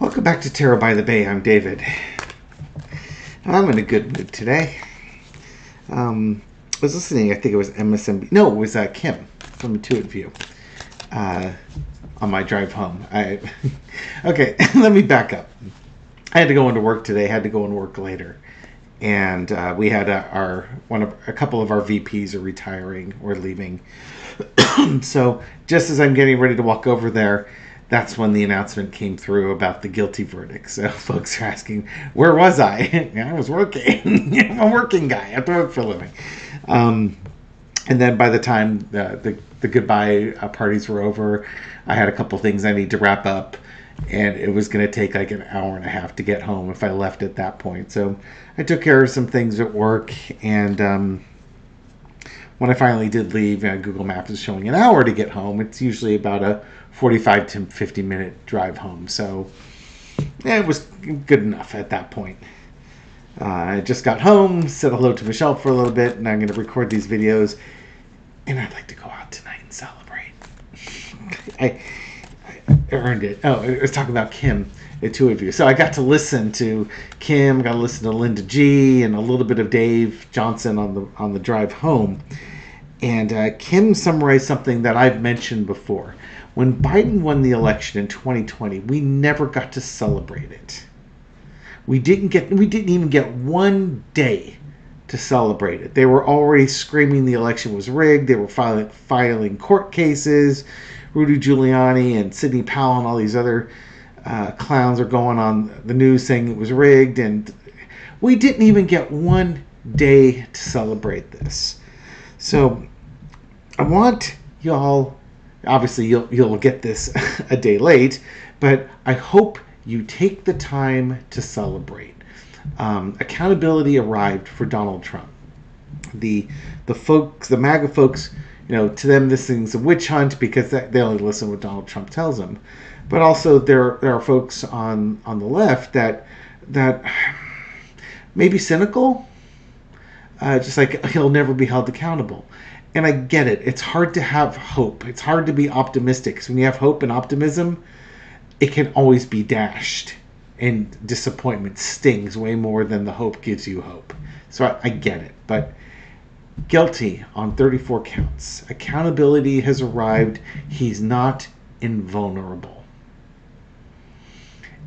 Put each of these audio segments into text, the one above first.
Welcome back to Tarot by the Bay. I'm David. I'm in a good mood today. I was listening, I think it was MSNB. No, it was Kim from Intuit View on my drive home. Okay, let me back up. I had to go into work today. Had to go and work later, and we had a couple of our VPs are retiring or leaving. So just as I'm getting ready to walk over there, that's when the announcement came through about the guilty verdict. So folks are asking, where was I? I was working. I'm a working guy. I have to work for a living. And then by the time the goodbye parties were over, I had a couple things I need to wrap up. And it was going to take like an hour and a half to get home if I left at that point. So I took care of some things at work. And when I finally did leave, Google Maps is showing an hour to get home. It's usually about a 45 to 50 minute drive home. So it was good enough at that point. I just got home, said hello to Michelle for a little bit, and I'm going to record these videos. And I'd like to go out tonight and celebrate. I earned it. Oh, I was talking about Kim, the two of you. So I got to listen to Kim, got to listen to Linda G, and a little bit of Dave Johnson on the drive home. And Kim summarized something that I've mentioned before. When Biden won the election in 2020, we never got to celebrate it. We didn't even get one day to celebrate it. They were already screaming the election was rigged. They were filing court cases. Rudy Giuliani and Sidney Powell and all these other clowns are going on the news saying it was rigged, and we didn't even get one day to celebrate this. So I want y'all, obviously you'll get this a day late, but I hope you take the time to celebrate. Accountability arrived for Donald Trump. The MAGA folks, to them this thing's a witch hunt because they only listen to what Donald Trump tells them. But also there are folks on the left that may be cynical, just like he'll never be held accountable. And I get it. It's hard to have hope. It's hard to be optimistic. Because when you have hope and optimism, it can always be dashed. And disappointment stings way more than the hope gives you hope. So I get it. But guilty on 34 counts. Accountability has arrived. He's not invulnerable.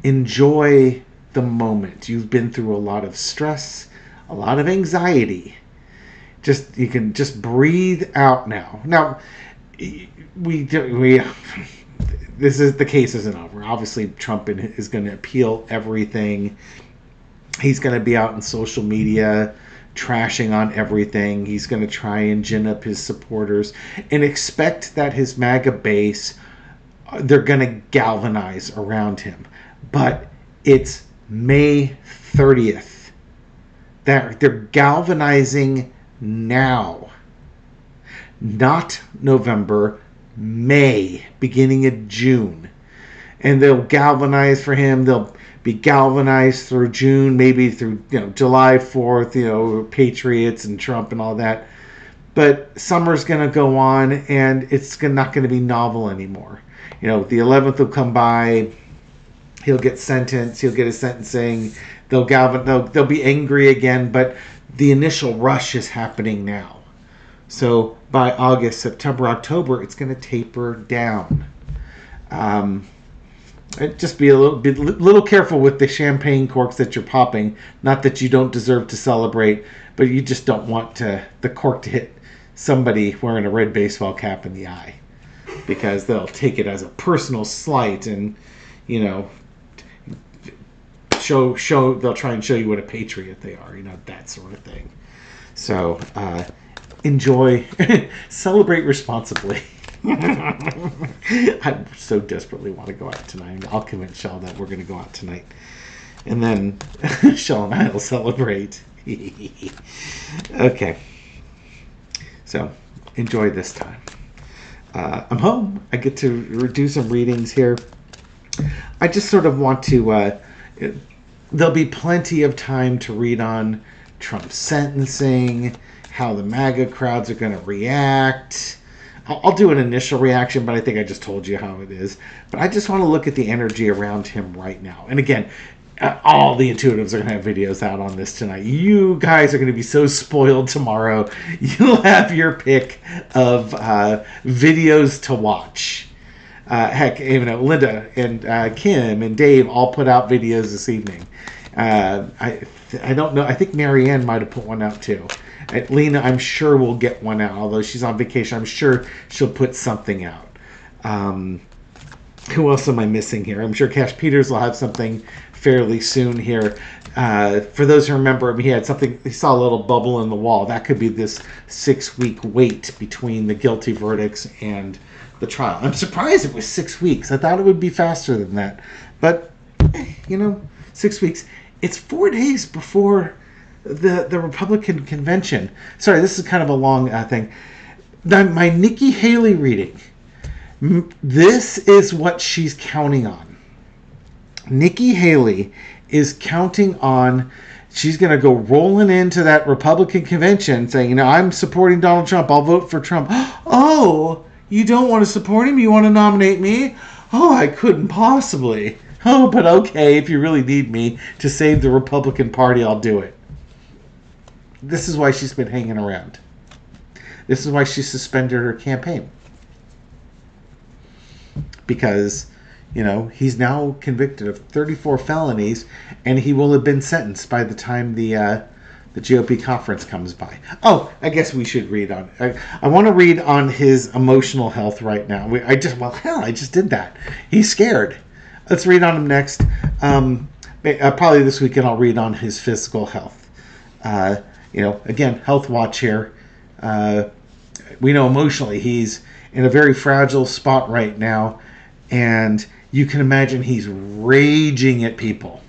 Enjoy the moment. You've been through a lot of stress, a lot of anxiety. You can just breathe out now. Now, this is the case isn't over. Obviously, Trump is going to appeal everything. He's going to be out in social media trashing on everything. He's going to try and gin up his supporters and expect that his MAGA base, they're going to galvanize around him. But it's May 30th. They're galvanizing now, not November, May, beginning of June. And they'll galvanize for him. They'll be galvanized through June, maybe through July 4th, Patriots and Trump and all that. But summer's going to go on, and it's not going to be novel anymore. The 11th will come by. He'll get sentenced. He'll get his sentencing. They'll be angry again, but the initial rush is happening now. So by August, September, October, it's going to taper down. Just be a little careful with the champagne corks that you're popping. Not that you don't deserve to celebrate, but you just don't want the cork to hit somebody wearing a red baseball cap in the eye, because they'll take it as a personal slight and they'll try and show you what a patriot they are, that sort of thing. So enjoy, celebrate responsibly. I so desperately want to go out tonight. I'll convince Shell that we're going to go out tonight, and then Shell and I will celebrate. Okay, so enjoy this time. I'm home. I get to do some readings here. I just sort of want to there'll be plenty of time to read on Trump's sentencing, how the MAGA crowds are going to react. I'll do an initial reaction, but I think I just told you how it is. But I just want to look at the energy around him right now. And again, all the intuitives are going to have videos out on this tonight. You guys are going to be so spoiled tomorrow. You'll have your pick of videos to watch. Heck, Linda and Kim and Dave all put out videos this evening. I don't know. I think Marianne might have put one out too. Lena, I'm sure will get one out. Although she's on vacation, I'm sure she'll put something out. Who else am I missing here? I'm sure Cash Peters will have something fairly soon here. For those who remember, he had something. He saw a little bubble in the wall. That could be this 6-week wait between the guilty verdicts and the trial. I'm surprised it was 6 weeks. I thought it would be faster than that. But 6 weeks. It's 4 days before the Republican convention. Sorry, this is kind of a long thing. My Nikki Haley reading. This is what she's counting on. Nikki Haley is counting on, she's going to go rolling into that Republican convention saying, I'm supporting Donald Trump. I'll vote for Trump. Oh, you don't want to support him? You want to nominate me? Oh, I couldn't possibly. Oh, but okay, if you really need me to save the Republican Party, I'll do it. This is why she's been hanging around. This is why she suspended her campaign. Because, he's now convicted of 34 felonies, and he will have been sentenced by the time the GOP conference comes by. Oh, I guess we should read on. I want to read on his emotional health right now. I just did that. He's scared. Let's read on him next. Probably this weekend I'll read on his physical health. Again, health watch here. We know emotionally he's in a very fragile spot right now, and you can imagine he's raging at people.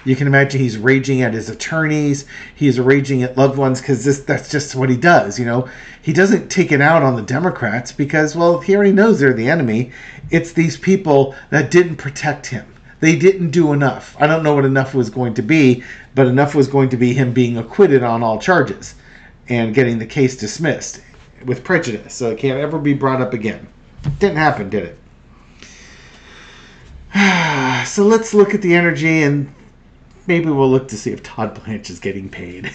You can imagine he's raging at his attorneys. He's raging at loved ones because that's just what he does. He doesn't take it out on the Democrats because, well, he already knows they're the enemy. It's these people that didn't protect him. They didn't do enough. I don't know what enough was going to be, but enough was going to be him being acquitted on all charges and getting the case dismissed with prejudice. So it can't ever be brought up again. Didn't happen, did it? So let's look at the energy, and maybe we'll look to see if Todd Blanche is getting paid.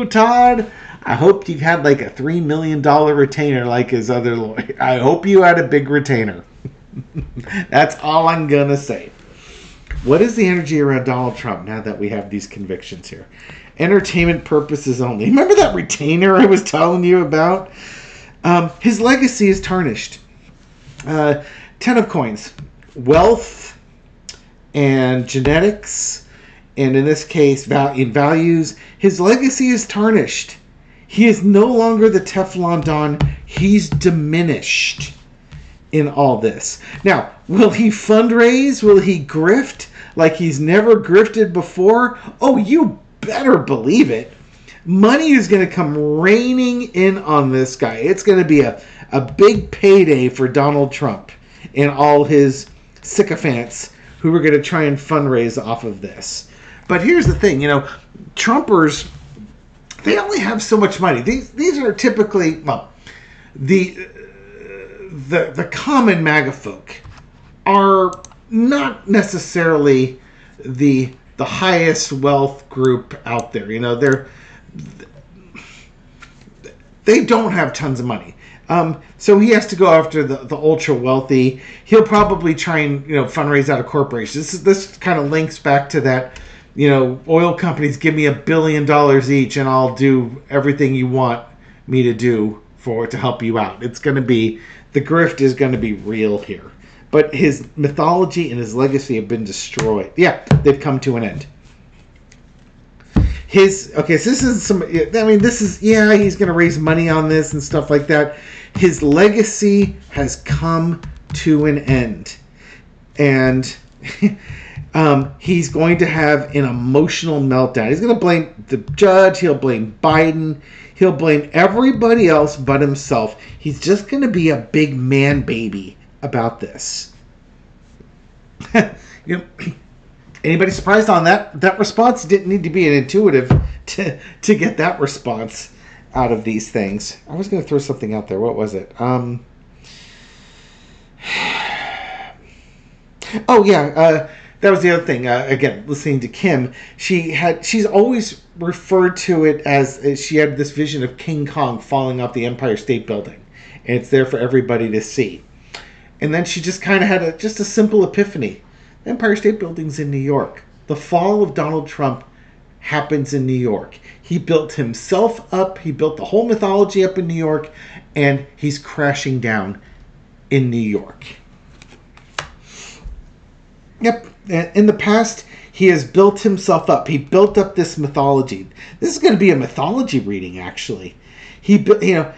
Todd, I hope you had like a $3 million retainer like his other lawyer. I hope you had a big retainer. That's all I'm going to say. What is the energy around Donald Trump now that we have these convictions here? Entertainment purposes only. Remember that retainer I was telling you about? His legacy is tarnished. 10 of coins. Wealth and genetics, and in this case, values. His legacy is tarnished. He is no longer the Teflon Don. He's diminished in all this. Now, will he fundraise? Will he grift like he's never grifted before? Oh, you better believe it. Money is going to come raining in on this guy. It's going to be a big payday for Donald Trump and all his sycophants who are going to try and fundraise off of this. But here's the thing, Trumpers, they only have so much money. These are typically, the common MAGA folk are not necessarily the highest wealth group out there. They don't have tons of money. So he has to go after the ultra wealthy. He'll probably try and fundraise out of corporations. This kind of links back to that. Oil companies give me $1 billion each, and I'll do everything you want me to do to help you out. It's going to be, the grift is going to be real here. But his mythology and his legacy have been destroyed. Yeah, they've come to an end. So this is he's going to raise money on this and stuff like that. His legacy has come to an end. And he's going to have an emotional meltdown. He's going to blame the judge. He'll blame Biden. He'll blame everybody else but himself. He's just going to be a big man baby about this. Anybody surprised on that response? Didn't need to be an intuitive to get that response out of these things. I was going to throw something out there. What was it? Oh yeah, that was the other thing. Again, listening to Kim, she's always referred to it as she had this vision of King Kong falling off the Empire State Building, and it's there for everybody to see. And then she just kind of had a simple epiphany. The Empire State Building's in New York. The fall of Donald Trump happens in New York. He built himself up. He built the whole mythology up in New York, and he's crashing down in New York. Yep. In the past, he has built himself up. He built up this mythology. This is going to be a mythology reading, actually. He, and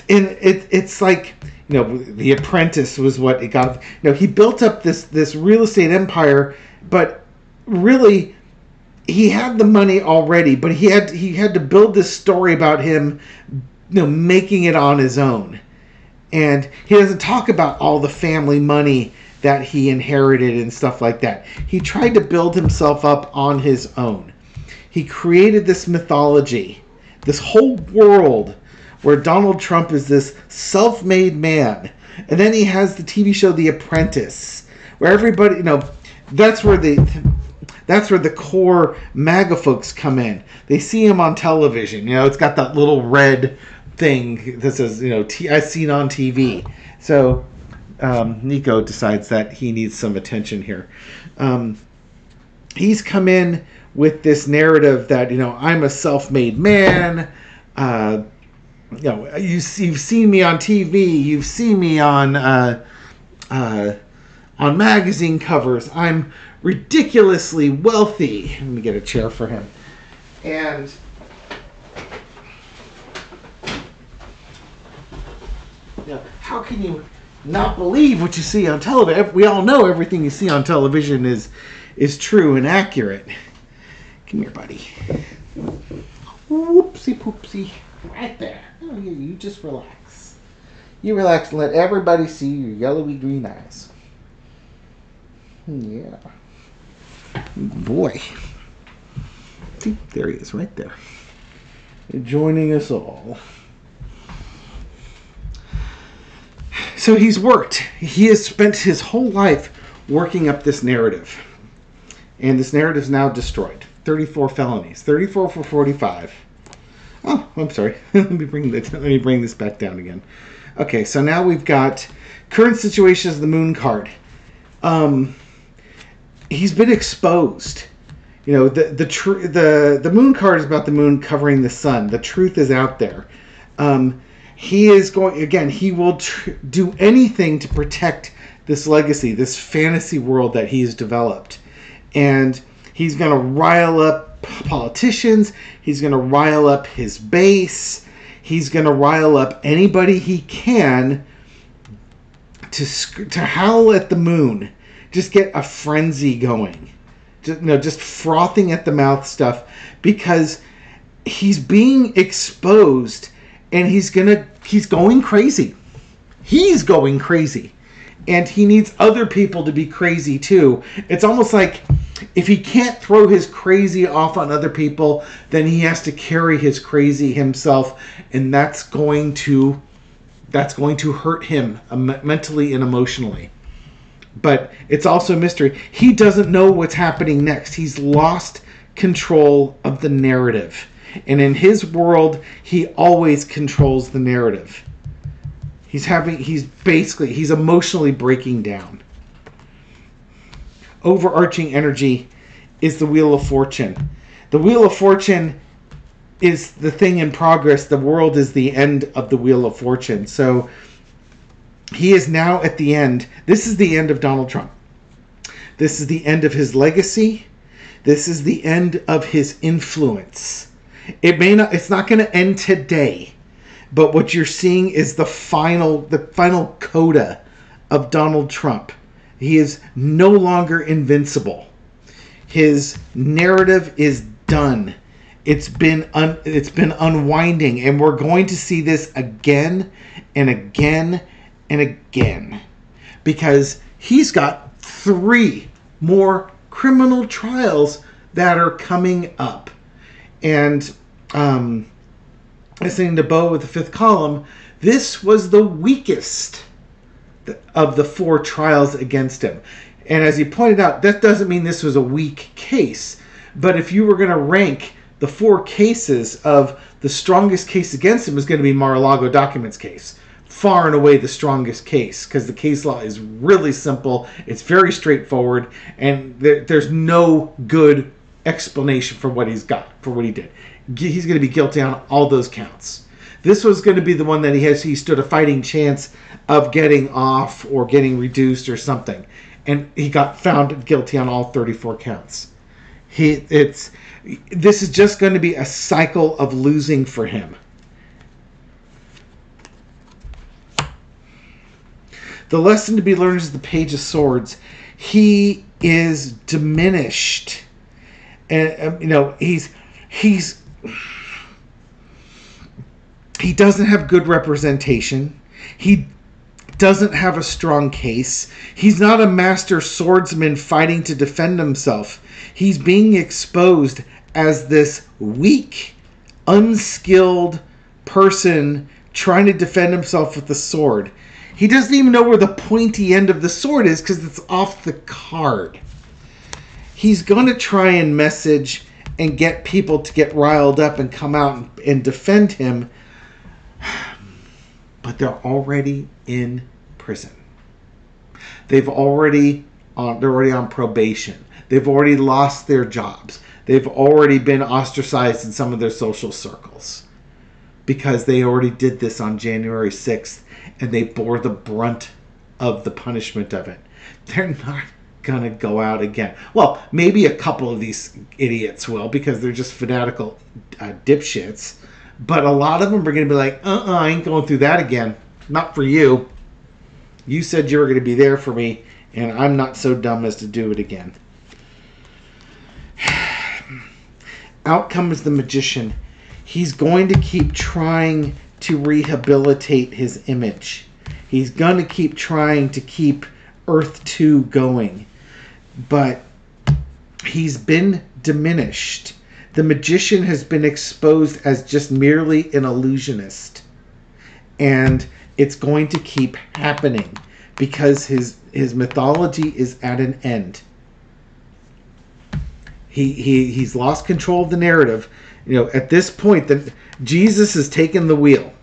it's like, The Apprentice was what it got. He built up this real estate empire, but really, he had the money already. But he had to build this story about him, making it on his own. And he doesn't talk about all the family money that he inherited and stuff like that. He tried to build himself up on his own. He created this mythology, this whole world where Donald Trump is this self-made man. And then he has the TV show The Apprentice, where everybody, that's where the core MAGA folks come in. They see him on television. It's got that little red thing that says, as seen on TV. So Nico decides that he needs some attention here. He's come in with this narrative that, I'm a self-made man. You've seen me on TV. You've seen me on magazine covers. I'm ridiculously wealthy. Let me get a chair for him. And how can you not believe what you see on television? We all know everything you see on television is true and accurate. Come here, buddy. Whoopsie poopsie. Right there. Oh, you just relax. You relax and let everybody see your yellowy green eyes. Yeah. Boy. See, there he is right there. Joining us all. So he's worked. He has spent his whole life working up this narrative. And this narrative is now destroyed. 34 felonies. 34 for 45. Oh, I'm sorry. Let me bring this back down again. Okay, so now we've got current situation as the moon card. He's been exposed. The moon card is about the moon covering the sun. The truth is out there. He is going again. He will do anything to protect this legacy, this fantasy world that he's developed, and he's going to rile up politicians. He's going to rile up his base. He's going to rile up anybody he can to howl at the moon. Just get a frenzy going. Just frothing at the mouth stuff, because he's being exposed and he's going crazy. He's going crazy. And he needs other people to be crazy too. It's almost like if he can't throw his crazy off on other people, then he has to carry his crazy himself, and that's going to hurt him mentally and emotionally. But it's also a mystery. He doesn't know what's happening next. He's lost control of the narrative. And in his world, he always controls the narrative. He's emotionally breaking down. Overarching energy is the Wheel of Fortune. The Wheel of Fortune is the thing in progress. The world is the end of the Wheel of Fortune. So he is now at the end. This is the end of Donald Trump. This is the end of his legacy. This is the end of his influence. It's not going to end today. But what you're seeing is the final coda of Donald Trump. He is no longer invincible. His narrative is done. It's been unwinding, and we're going to see this again and again and again, because he's got 3 more criminal trials that are coming up. And Listening to Bo with the fifth column, this was the weakest of the 4 trials against him. And as he pointed out, that doesn't mean this was a weak case. But if you were going to rank the 4 cases of the strongest case against him, was going to be Mar-a-Lago documents case. Far and away the strongest case, because the case law is really simple. It's very straightforward, and there's no good explanation for what he's got, for what he did. He's going to be guilty on all those counts. This was going to be the one that he stood a fighting chance of getting off or getting reduced or something. And he got found guilty on all 34 counts. This is just going to be a cycle of losing for him. The lesson to be learned is the Page of Swords. He is diminished. And, he doesn't have good representation. He doesn't have a strong case. He's not a master swordsman fighting to defend himself. He's being exposed as this weak, unskilled person trying to defend himself with the sword. He doesn't even know where the pointy end of the sword is because it's off the card. He's going to try and message and get people to get riled up and come out and defend him. But they're already in prison. They're already on probation. They've already lost their jobs. They've already been ostracized in some of their social circles because they already did this on January 6th and they bore the brunt of the punishment of it. They're not going to go out again. Well, maybe a couple of these idiots will because they're just fanatical dipshits. But a lot of them are going to be like, I ain't going through that again. Not for you. You said you were going to be there for me, and I'm not so dumb as to do it again. Out comes the magician. He's going to keep trying to rehabilitate his image. He's going to keep trying to keep Earth 2 going. But he's been diminished. The magician has been exposed as just merely an illusionist. And it's going to keep happening because his mythology is at an end. He's lost control of the narrative. At this point, Jesus has taken the wheel.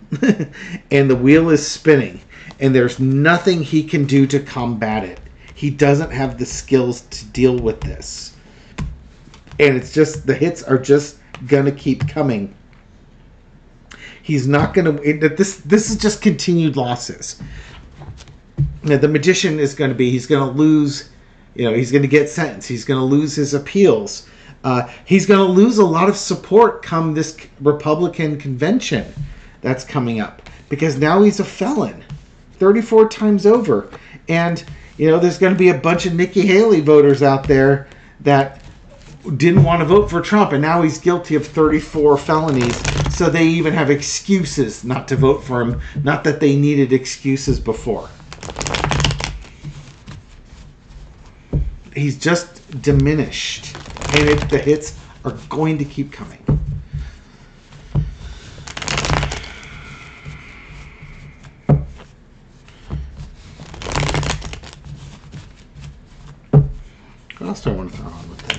And the wheel is spinning. And there's nothing he can do to combat it. He doesn't have the skills to deal with this. And it's just, the hits are just going to keep coming. He's not going to, this is just continued losses. The magician is going to be, he's going to lose, he's going to get sentenced. He's going to lose his appeals. He's going to lose a lot of support come this Republican convention that's coming up. Because now he's a felon 34 times over. And, there's going to be a bunch of Nikki Haley voters out there that didn't want to vote for Trump, and now he's guilty of 34 felonies, so they even have excuses not to vote for him. Not that they needed excuses before. He's just diminished, and the hits are going to keep coming. What else do I want to throw on with this?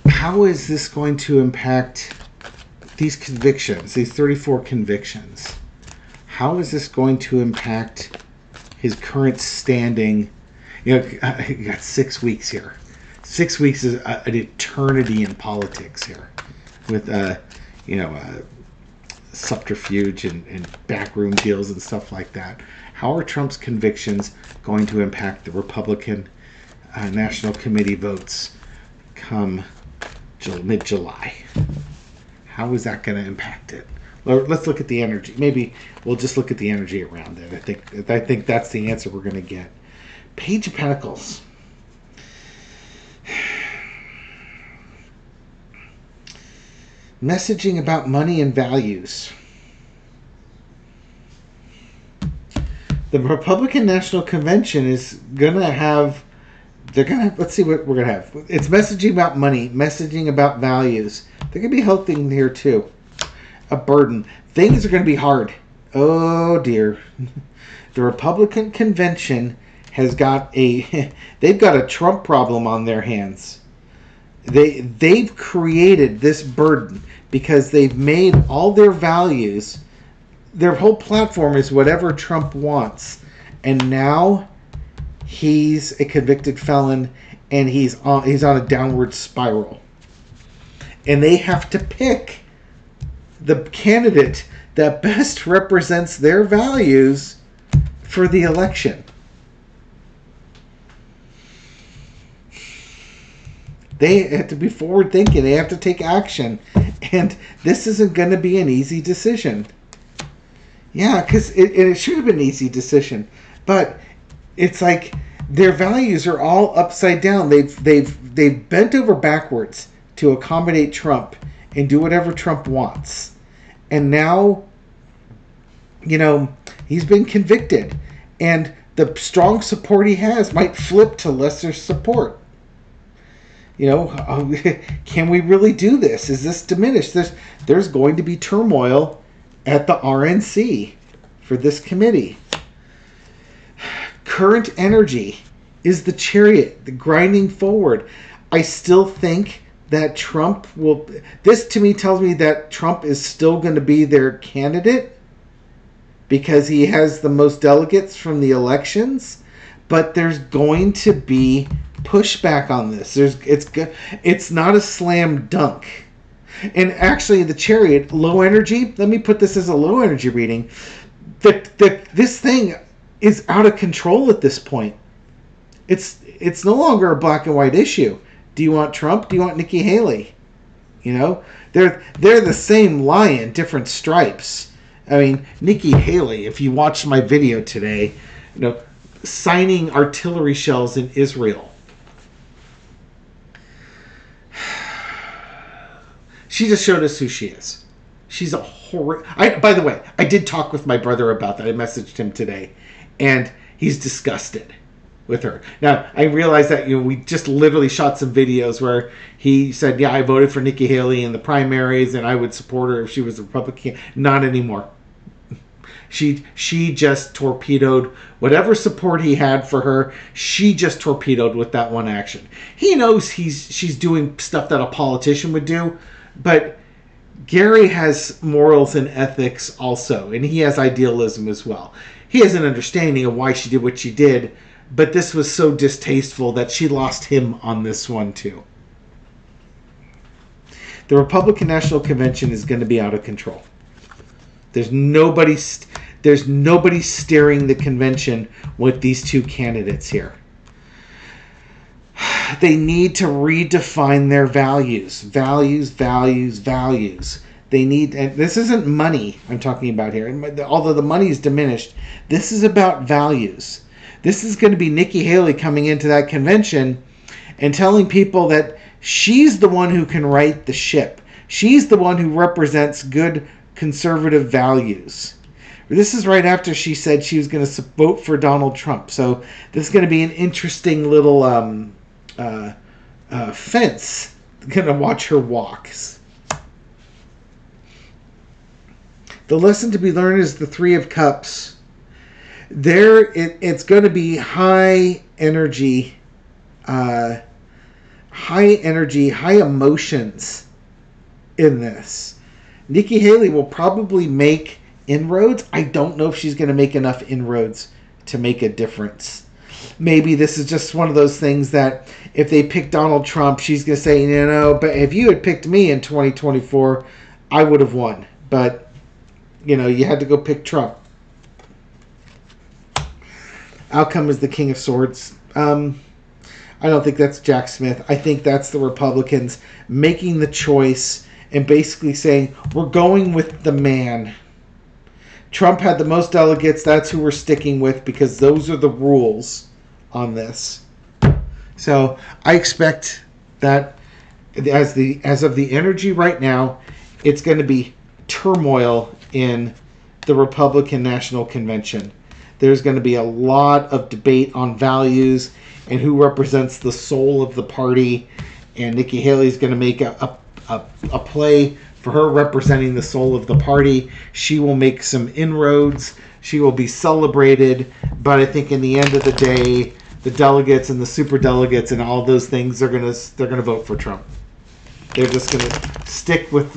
How is this going to impact these convictions, these 34 convictions? How is this going to impact his current standing? You got 6 weeks here. 6 weeks is an eternity in politics here, with subterfuge and backroom deals and stuff like that. How are Trump's convictions going to impact the Republican National Committee votes come mid-July? How is that going to impact it? Let's look at the energy. Maybe we'll just look at the energy around it. I think that's the answer we're going to get. Page of Pentacles. Messaging about money and values. The Republican National Convention is going to have, they're going to have, let's see what we're going to have. It's messaging about money, messaging about values. They're going to be helping here too. A burden. Things are going to be hard. Oh dear. The Republican Convention has got they've got a Trump problem on their hands. They've created this burden because they've made all their values, their whole platform is whatever Trump wants. And now he's a convicted felon and he's on a downward spiral. And they have to pick the candidate that best represents their values for the election. They have to be forward thinking. They have to take action. And this isn't going to be an easy decision. Yeah, because it should have been an easy decision. But it's like their values are all upside down. They've bent over backwards to accommodate Trump and do whatever Trump wants. And now, he's been convicted. And the strong support he has might flip to lesser support. Can we really do this? Is this diminished? There's going to be turmoil at the RNC for this committee. Current energy is the chariot, the grinding forward. I still think that Trump will... This to me tells me that Trump is still going to be their candidate because he has the most delegates from the elections. But there's going to be pushback on this. It's not a slam dunk. And actually, the chariot, low energy, let me put this as a low energy reading. This thing is out of control at this point. It's no longer a black and white issue. Do you want Trump? Do you want Nikki Haley? They're the same lion, different stripes. I mean, Nikki Haley, if you watched my video today, signing artillery shells in Israel. She just showed us who she is. She's a horror. By the way, I did talk with my brother about that. I messaged him today, and he's disgusted with her. Now, I realize that we just literally shot some videos where he said, yeah, I voted for Nikki Haley in the primaries, and I would support her if she was a Republican. Not anymore. She just torpedoed whatever support he had for her. She just torpedoed with that one action. He knows she's doing stuff that a politician would do, but Gary has morals and ethics also, and he has idealism as well. He has an understanding of why she did what she did, but this was so distasteful that she lost him on this one too. The Republican National Convention is going to be out of control. There's nobody steering the convention with these two candidates here. They need to redefine their values. Values. They need, and this isn't money I'm talking about here. Although the money is diminished, this is about values. This is going to be Nikki Haley coming into that convention and telling people that she's the one who can right the ship. She's the one who represents good conservative values. This is right after she said she was going to vote for Donald Trump. So this is going to be an interesting little fence. Going to watch her walks. The lesson to be learned is the Three of Cups. It's going to be high energy, high emotions in this. Nikki Haley will probably make inroads. I don't know if she's going to make enough inroads to make a difference. Maybe this is just one of those things that if they pick Donald Trump, she's going to say, but if you had picked me in 2024, I would have won. But, you had to go pick Trump. Outcome is the King of Swords. I don't think that's Jack Smith. I think that's the Republicans making the choice and basically saying, we're going with the man. Trump had the most delegates. That's who we're sticking with because those are the rules on this. So I expect that as of the energy right now, it's going to be turmoil in the Republican National Convention. There's going to be a lot of debate on values and who represents the soul of the party. And Nikki Haley is going to make a play for her representing the soul of the party. She will make some inroads. She will be celebrated. But I think in the end of the day, the delegates and the super delegates and all those things, they're gonna vote for Trump. They're just gonna stick with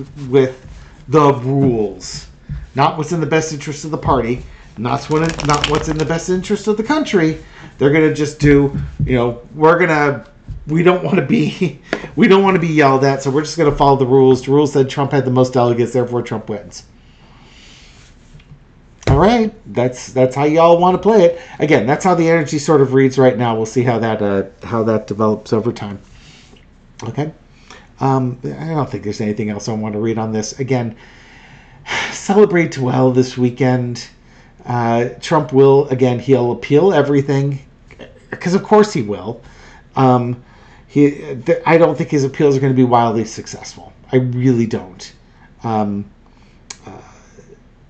the rules, not what's in the best interest of the party, not what's in the best interest of the country. They're gonna just do, we don't want to be yelled at, so we're just gonna follow the rules. The rules said Trump had the most delegates, therefore Trump wins. All right, that's how y'all want to play it. Again, that's how the energy sort of reads right now. We'll see how that develops over time. Okay. I don't think there's anything else I want to read on this. Again, celebrate well this weekend. Trump will, again, he'll appeal everything, because of course he will. I don't think his appeals are going to be wildly successful. I really don't.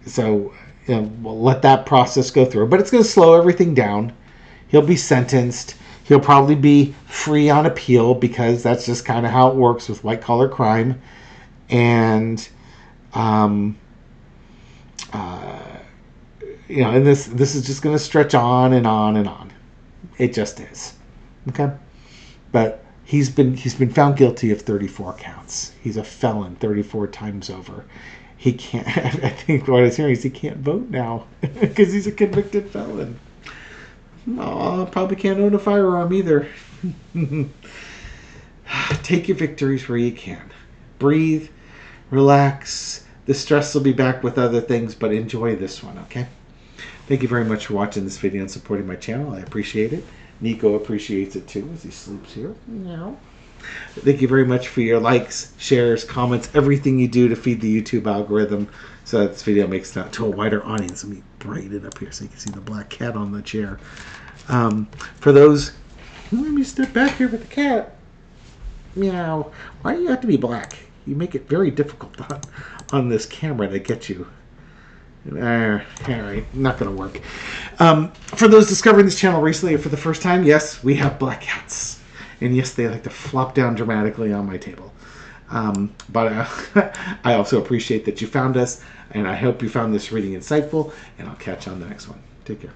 So we'll let that process go through. But it's going to slow everything down. He'll be sentenced. He'll probably be free on appeal, because that's just kind of how it works with white-collar crime. And, and this is just going to stretch on and on and on. It just is. Okay? But he's been found guilty of 34 counts. He's a felon 34 times over. He can't, I think what I was hearing is he can't vote now because he's a convicted felon. Oh, probably can't own a firearm either. Take your victories where you can. Breathe, relax. The stress will be back with other things, but enjoy this one, okay? Thank you very much for watching this video and supporting my channel. I appreciate it. Nico appreciates it too as he sleeps here. Meow. Thank you very much for your likes, shares, comments, everything you do to feed the YouTube algorithm so that this video makes it to a wider audience. Let me brighten it up here so you can see the black cat on the chair. For those, let me step back here with the cat. Meow. Why do you have to be black? You make it very difficult on this camera to get you. All right, not going to work. For those discovering this channel recently or for the first time, yes, we have black cats. And yes, they like to flop down dramatically on my table. But I also appreciate that you found us, and I hope you found this reading insightful, and I'll catch you on the next one. Take care.